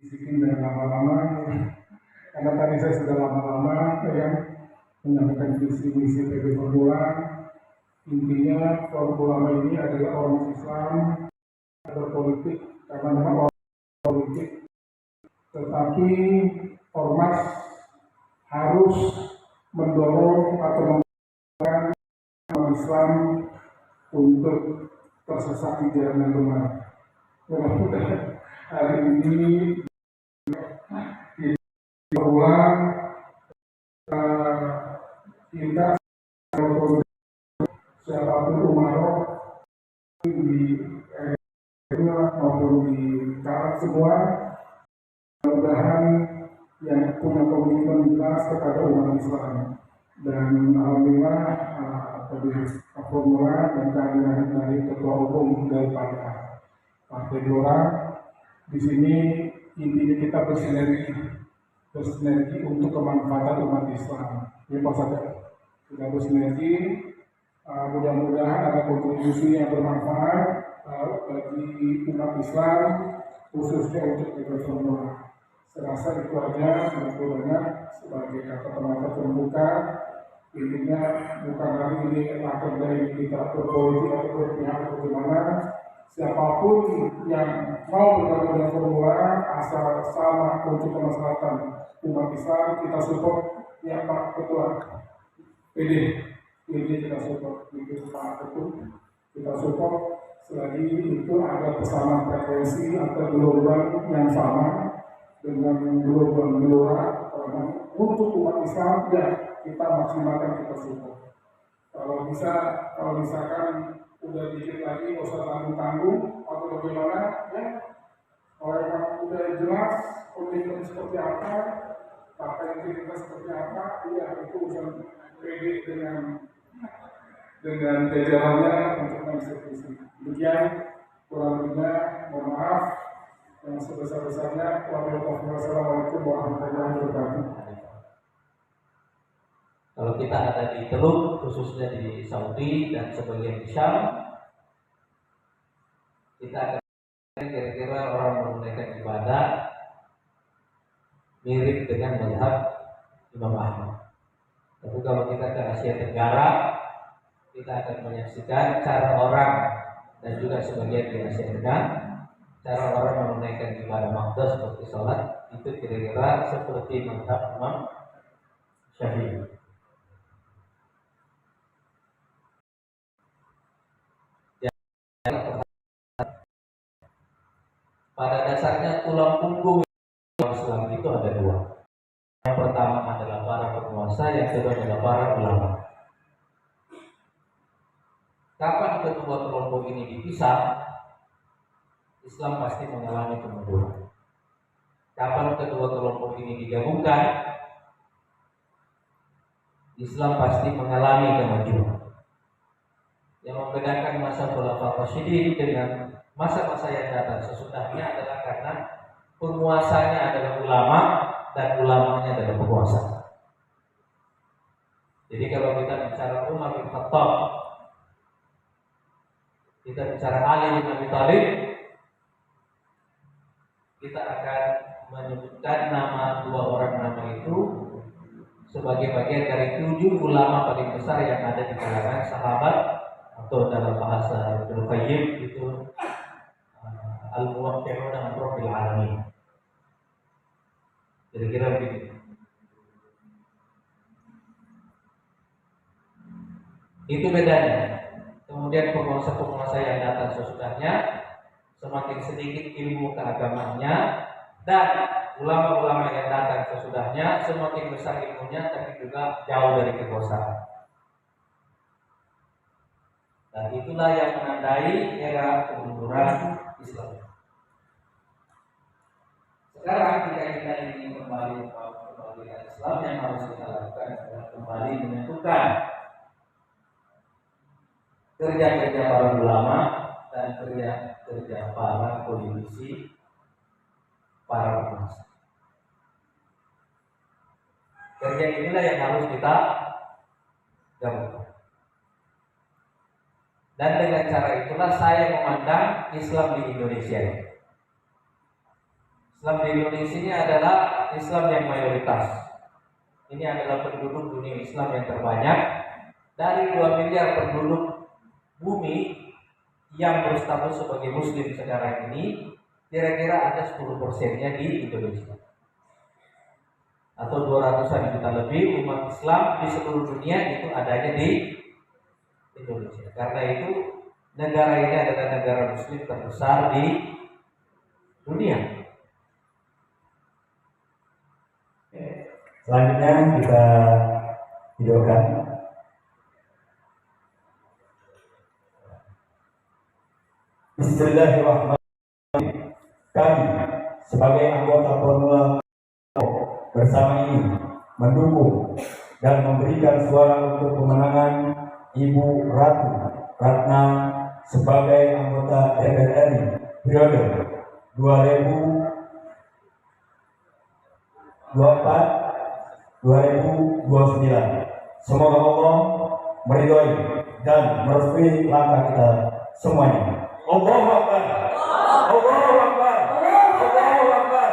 Disiplin dan lama-lama, karena tadi saya sudah lama-lama menyampaikan visi misi PB Formula. Intinya Formula ini adalah ormas Islam berpolitik, karena memang ormas politik, tetapi ormas harus mendorong atau membuat Islam untuk tersesat di jalan yang benar. Mudah-mudahan hari ini berulang, kita siapapun umaroh di maupun di kalangan semua, mudah-mudahan yang punya komitmen jelas kepada umat Islam. Dan alhamdulillah Formula dan kehadiran dari ketua umum daripada Partai Gelora di sini, intinya kita bersinergi untuk kemanfaatan umat Islam. Ini Pak saja kita bersinergi, mudah-mudahan ada kontribusi yang bermanfaat bagi umat Islam, khususnya untuk PB Formula. Saya rasa itu aja, mudah-mudahan sebagai kata penata pembuka. Intinya bukan hari ini akan dari kita berpolitik atau berpihak atau bagaimana. Siapapun yang mau bergabung dengan Formula asal sama untuk kemaslahatan umat Islam, kita support. Ya Pak Ketua PD kita support, itu Pak Ketua kita support. Selagi itu ada pesanan frekuensi atau gelombang yang sama dengan gelombang Gelora untuk umat Islam, ya kita maksimalkan, kita support. Kalau misalkan udah dikit lagi, nggak usah tanggung-tanggung atau bagaimana, ya. Kalau memang udah jelas komitmen seperti apa, partai kita seperti apa, ya itu urusan PD dengan jajarannya untuk mengeksekusi. Demikian kurang lebihnya, mohon maaf yang sebesar-besarnya. Wassalamualaikum warahmatullahi wabarakatuh. Kalau kita ada di Teluk, khususnya di Saudi dan sebagian di Syam, kita akan kira-kira orang menunaikan ibadah mirip dengan mazhab Imam Ahmad. Tapi kalau kita ke Asia Tenggara, kita akan menyaksikan cara orang, dan juga sebagian di Asia Tenggara, cara orang menunaikan ibadah makna seperti sholat itu kira-kira seperti mazhab Imam Syafi'i. Pada dasarnya tulang punggung Islam itu ada dua. Yang pertama adalah para penguasa, yang kedua adalah para ulama. Kapan kedua kelompok ini dipisah, Islam pasti mengalami kemunduran. Kapan kedua kelompok ini digabungkan, Islam pasti mengalami kemajuan. Yang membedakan masa Khulafaur Rasyidin dengan masa-masa yang datang sesudahnya adalah karena penguasanya adalah ulama dan ulamanya adalah penguasa. Jadi kalau kita bicara Umar bin Khattab, kita bicara Ali bin Abi Thalib, kita akan menyebutkan nama dua orang nama itu sebagai bagian dari 7 ulama paling besar yang ada di kalangan sahabat, atau dalam bahasa Ibnu Qayyim itu al-muwaqqi'una an rabbil alamin. Kira-kira begitu. Itu bedanya. Kemudian penguasa-penguasa yang datang sesudahnya semakin sedikit ilmu keagamaannya, dan ulama-ulama yang datang sesudahnya semakin besar ilmunya tapi juga jauh dari kekuasaan. Dan itulah yang menandai era kemunduran Islam. Sekarang jika kita ingin kembali ke Islam, yang harus kita lakukan adalah kembali menyatukan kerja-kerja para ulama dan kerja-kerja para politisi, para penguasa. Kerja inilah yang harus kita gabungkan. Dan dengan cara itulah saya memandang Islam di Indonesia. Islam di Indonesia ini adalah Islam yang mayoritas. Ini adalah penduduk dunia Islam yang terbanyak. Dari 2 miliar penduduk bumi yang berstatus sebagai Muslim sekarang ini, kira-kira ada 10%-nya di Indonesia. Atau 200-an juta lebih umat Islam di seluruh dunia itu adanya di Indonesia. Karena itu negara ini adalah negara Muslim terbesar di dunia. Selanjutnya kita videokan. Bismillahirrahmanirrahim. Kami sebagai anggota Formula bersama ini mendukung dan memberikan suara untuk kemenangan Ibu Ratu Ratna sebagai anggota DPR RI periode 2024-2029. Semoga Allah meridhoi dan merestui langkah kita semuanya. Allahu Akbar. Allahu Akbar. Allahu Akbar.